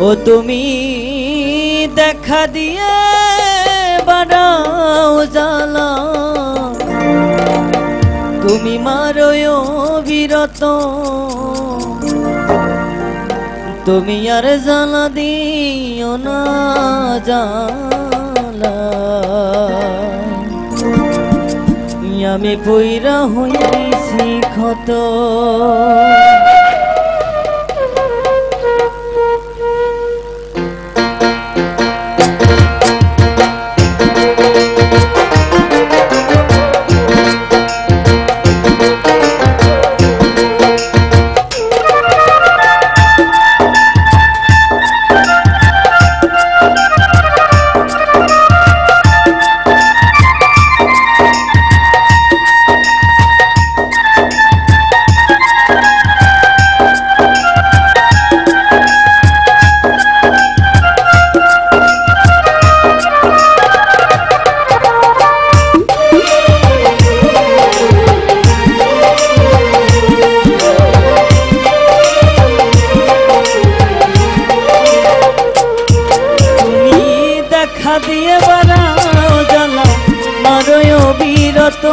ও তুমি দেখা দিয়ে বাড়াও জ্বালা, তুমি মারোয় বিরত, তুমি আর জ্বালা দিও না জ্বালা। আমি পইরা হইছি ক্ষত, দিয়ে বাড়াও জ্বালা মারোয় বিরত,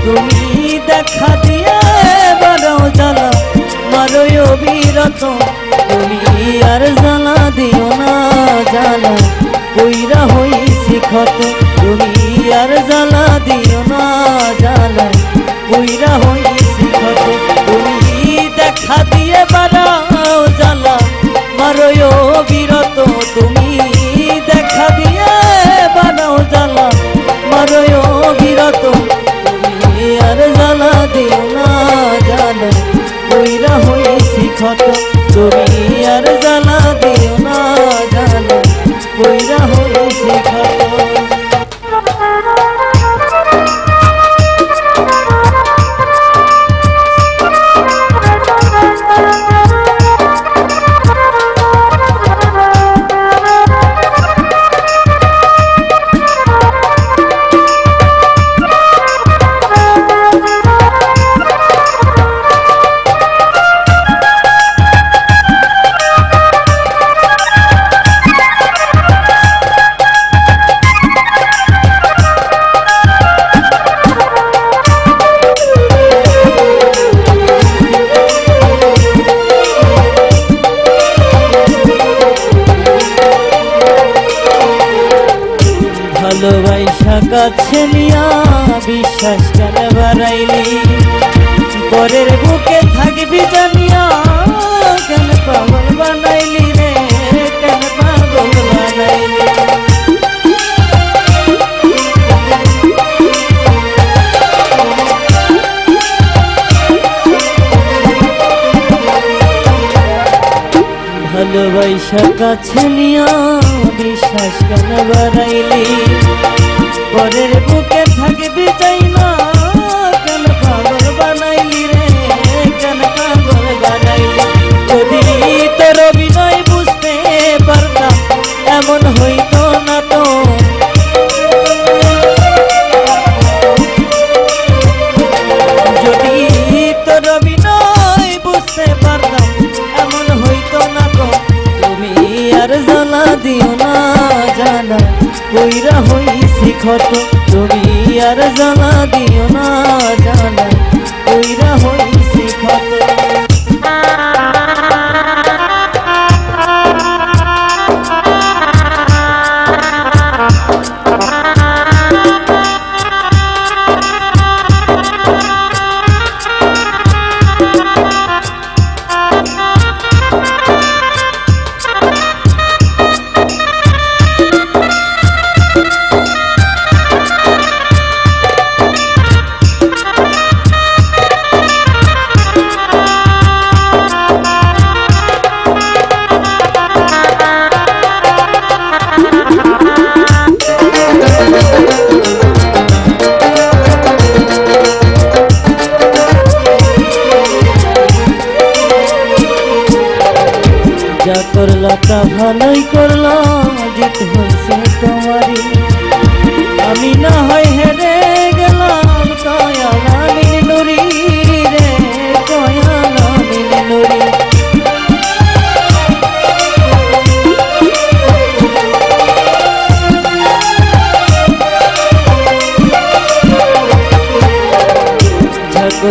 তুমি দেখা দিয়ে বাড়াও জ্বালা মারোয় বিরত, তুমি আর জ্বালা দিও না জ্বালা কইরা হইছি ক্ষত, তুমি আর জ্বালা দিও না জ্বালা কইরা হইছি ক্ষত। তুমি দেখা দিয়ে বাড়াও জ্বালা মারোয় বিরত, তুমি দেখা দিয়ে বানাও জ্বালা মারোয় বিরত, তুমি আর জ্বালা দিও না জ্বালা কইরা হইছি ক্ষত, তুমি আর জ্বালা দিও না জ্বালা কইরা হইছি ক্ষত। ভালোবাসা কাছে নিয়া বিশ্বাস কেন বাড়াইলি, পরের বুকে থাকবি জানিয়া কেন পাগল বানাইলি রে, কেন পাগল বানাইলি। ভালোবাসা কাছে নিয়া বিশ্বাস কেন বাড়াইলি, পরের বুকে থাকবি চাই না কেন পাগল বানাইলি রে, কেন পাগল বানাইলি। যদি তোর অভিনয় বুঝতে পারতাম এমন হইতো না তো, যদি তোর অভিনয় বুঝতে পারতাম এমন হইতো না তো, তুমি আর জ্বালা দিও না জ্বালা কইরা হইছি ক্ষত, তুমি আর জ্বালা দিও না জ্বালা কইরা হইছি ক্ষত। যা করলা তা ভালোই করলা, জিত হয়েছে তোমারই, আমি না হয় হেরে গেলাম কয়ালা মিলি নুরি রে, কয়ালা মিলি নুরি।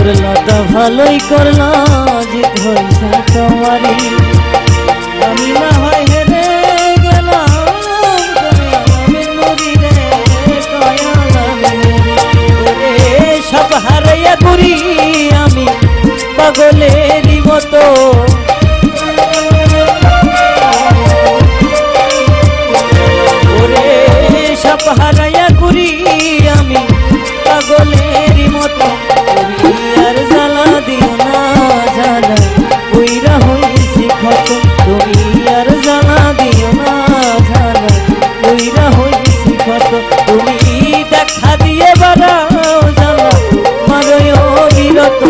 করলা তা ভালোই করলা জিত হইছে তোমারই আমি না হয় হেরে গেলাম দয়ালামে নুরি রে দয়ালামে ওরে সব হারাইয়া ঘুরি আমি পাগলেরই মতো ওরে সব হারাইয়া ঘুরি আমি পাগলেরই মতো তুমি আর জ্বালা দিও না জ্বালা কইরা হইছি ক্ষত তুমি আর জ্বালা দিও না জ্বালা কইরা হইছি ক্ষত তুমি দেখা দিয়ে বাড়াও জ্বালা মারয় বিরত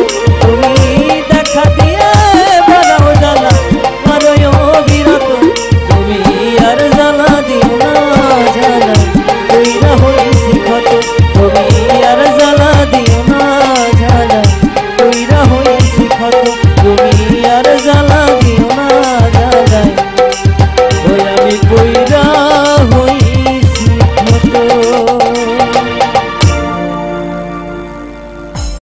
তুমি দেখা দিয়ে বাড়াও জ্বালা মারয় বিরত তুমি আর জ্বালা দিও না জ্বালা কইরা হইছি ক্ষত তুমি আর জ্বালা দিও না জ্বালা কইরা হইছি ক্ষত